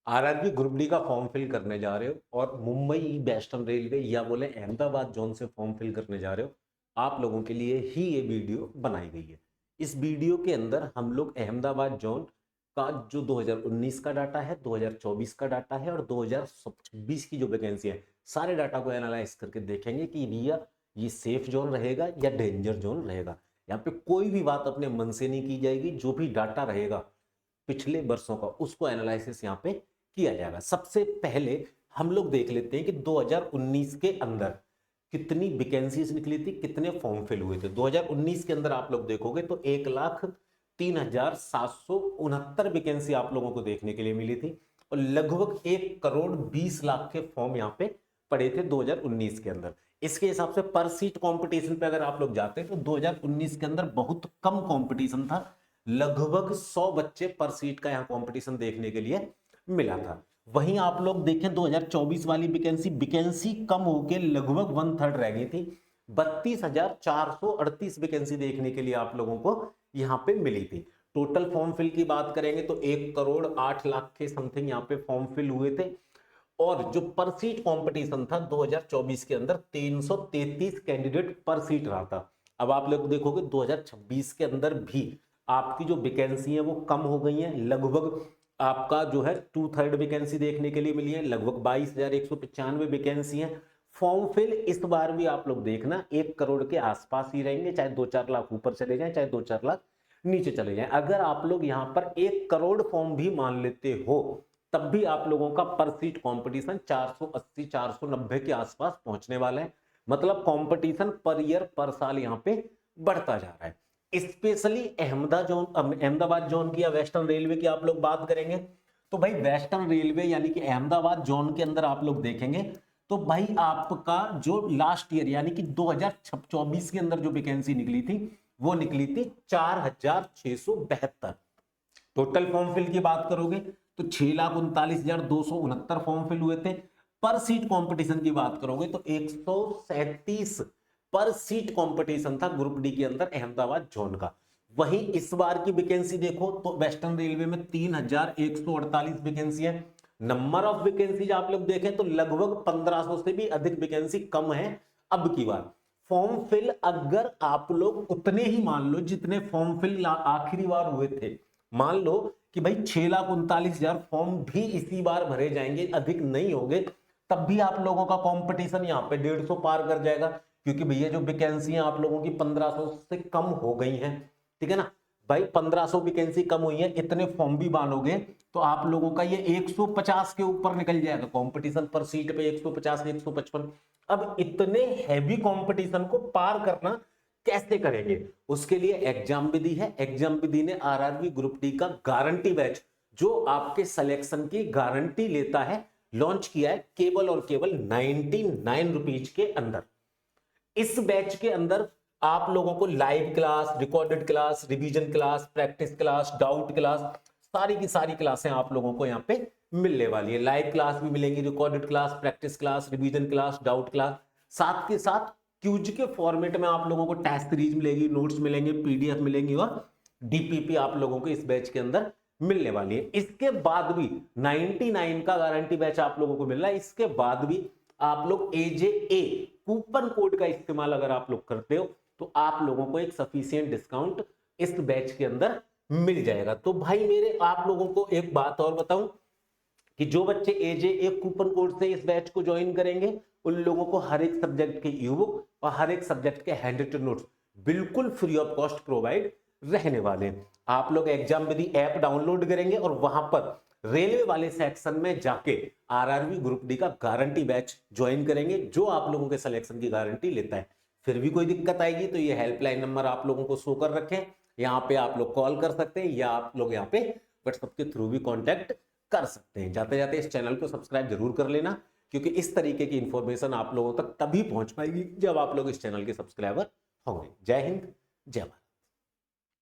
RRB group D का form fill करने जा रहे हो और मुंबई वेस्टर्न रेलवे या बोले अहमदाबाद जोन से फॉर्म फिल करने जा रहे हो, आप लोगों के लिए ही ये वीडियो बनाई गई है। इस वीडियो के अंदर हम लोग अहमदाबाद जोन का जो 2019 का डाटा है, 2024 का डाटा है और 2026 की जो वैकेंसी है, सारे डाटा को एनालाइज करके देखेंगे कि भैया ये सेफ जोन रहेगा या डेंजर जोन रहेगा। यहाँ पे कोई भी बात अपने मन से नहीं की जाएगी, जो भी डाटा रहेगा पिछले वर्षों का उसको एनालिसिस यहाँ पे किया जाएगा। सबसे पहले हम लोग देख लेते हैं कि 2019 के अंदर कितनी वैकेंसीज निकली थी, कितने फॉर्म फिल हुए थे। 2019 के अंदर आप लोग देखोगे तो 1,03,769 वैकेंसी आप लोगों को देखने के लिए मिली थी और लगभग 1,20,00,000 के फॉर्म यहाँ पे पड़े थे 2019 के अंदर। इसके हिसाब से पर सीट कंपटीशन पे अगर आप लोग जाते हैं तो 2019 के अंदर बहुत कम कंपटीशन था, लगभग 100 बच्चे पर सीट का यहाँ कंपटीशन देखने के लिए मिला था। वहीं आप लोग देखें 2024 वाली वैकेंसी कम होकर लगभग 1/3 रह गई थी। 32,438 वैकेंसी देखने के लिए आप लोगों को यहां पे मिली थी। टोटल फॉर्म फिल की बात करेंगे तो 1,08,00,000 के समथिंग यहाँ पे फॉर्म फिल हुए थे और जो पर सीट कंपटीशन था 2024 के अंदर 333 कैंडिडेट पर सीट रहा था। अब आप लोग देखोगे 2026 के अंदर भी आपकी जो वैकेंसी है वो कम हो गई है, लगभग आपका जो है 2/3 वैकेंसी देखने के लिए मिली है, लगभग 22,195 वैकेंसी है। फॉर्म फिल इस बार भी आप लोग देखना 1 करोड़ के आसपास ही रहेंगे, चाहे 2-4 लाख ऊपर चले जाएं, चाहे 2-4 लाख नीचे चले जाएं। अगर आप लोग यहां पर 1 करोड़ फॉर्म भी मान लेते हो तब भी आप लोगों का पर सीट कंपटीशन 480-490 के आसपास पहुंचने वाला है। मतलब कंपटीशन पर ईयर पर साल यहां पे बढ़ता जा रहा है। स्पेशली अहमदाबाद जोन की या वेस्टर्न रेलवे की आप लोग बात करेंगे तो भाई वेस्टर्न रेलवे यानी कि अहमदाबाद जोन के अंदर आप लोग देखेंगे तो भाई आपका जो लास्ट ईयर यानी कि 2024 के अंदर जो वैकेंसी निकली थी वो निकली थी 4,672। टोटल फॉर्म फिल की बात करोगे तो 6,39,269 फॉर्म फिल हुए थे। पर सीट कंपटीशन की बात करोगे तो 137 पर सीट कंपटीशन था ग्रुप डी के अंदर अहमदाबाद जोन का। वहीं इस बार की वैकेंसी देखो तो वेस्टर्न रेलवे में 3,148 वैकेंसी है। नंबर ऑफ वैकेंसी आप लोग देखें तो लगभग 1,500 से भी अधिक वैकेंसी कम है। अब की बार फॉर्म फिल अगर आप लोग उतने ही मान लो जितने फॉर्म फिल आखिरी बार हुए थे, मान लो कि भाई 6,39,000 फॉर्म भी इसी बार भरे जाएंगे, अधिक नहीं होंगे, तब भी आप लोगों का कंपटीशन यहाँ पे 150 पार कर जाएगा। क्योंकि भैया जो वैकेंसी आप लोगों की 1,500 से कम हो गई हैं, ठीक है ना भाई, 1,500 वैकेंसी कम हुई है, इतने फॉर्म भी मानोगे तो आप लोगों का ये 150 के ऊपर निकल जाएगा कंपटीशन पर सीट पे, 150 155। अब इतने हैवी कंपटीशन को पार करना कैसे करेंगे, उसके लिए एग्जाम विधि है। एग्जाम विधि ने आरआरबी ग्रुप डी का गारंटी बैच जो आपके सिलेक्शन की गारंटी लेता है लॉन्च किया है केवल और केवल 99 रुपीज के अंदर। इस बैच के अंदर आप लोगों को live class, recorded class, revision class, practice class, doubt class, सारी की सारी क्लासें आप लोगों को यहाँ पे मिलने वाली है। लाइव क्लास भी मिलेंगी, recorded class, practice class, revision class, doubt class, साथ के साथ क्यूज के फॉर्मेट में आप लोगों को टेस्ट सीरीज मिलेगी, नोट्स मिलेंगे, पीडीएफ मिलेंगी और डीपीपी आप लोगों को इस बैच के अंदर मिलने वाली है। इसके बाद भी 99 का गारंटी बैच आप लोगों को मिल रहा है। इसके बाद भी आप लोग एजेए कूपन कोड का इस्तेमाल अगर आप लोग करते हो तो आप लोगों को एक सफिशिएंट डिस्काउंट इस बैच के अंदर मिल जाएगा। तो भाई मेरे आप लोगों को एक बात और बताऊं कि जो बच्चे एजेए कूपन कोड से इस बैच को ज्वाइन करेंगे उन लोगों को हर एक सब्जेक्ट के ईबुक और हर एक सब्जेक्ट के हैंड रिटन नोट्स बिल्कुल फ्री ऑफ कॉस्ट प्रोवाइड रहने वाले हैं। आप लोग एग्जाम विधि ऐप डाउनलोड करेंगे और वहां पर रेलवे वाले सेक्शन में जाके आरआरबी ग्रुप डी का गारंटी बैच ज्वाइन करेंगे जो आप लोगों के सिलेक्शन की गारंटी लेता है। फिर भी कोई दिक्कत आएगी तो ये हेल्पलाइन नंबर आप लोगों को शो कर रखें, यहाँ पे आप लोग कॉल कर सकते हैं या आप लोग यहाँ पे व्हाट्सएप के थ्रू भी कॉन्टैक्ट कर सकते हैं। जाते जाते इस चैनल को सब्सक्राइब जरूर कर लेना क्योंकि इस तरीके की इंफॉर्मेशन आप लोगों तक तभी पहुंच पाएगी जब आप लोग इस चैनल के सब्सक्राइबर होंगे। जय हिंद, जय भारत।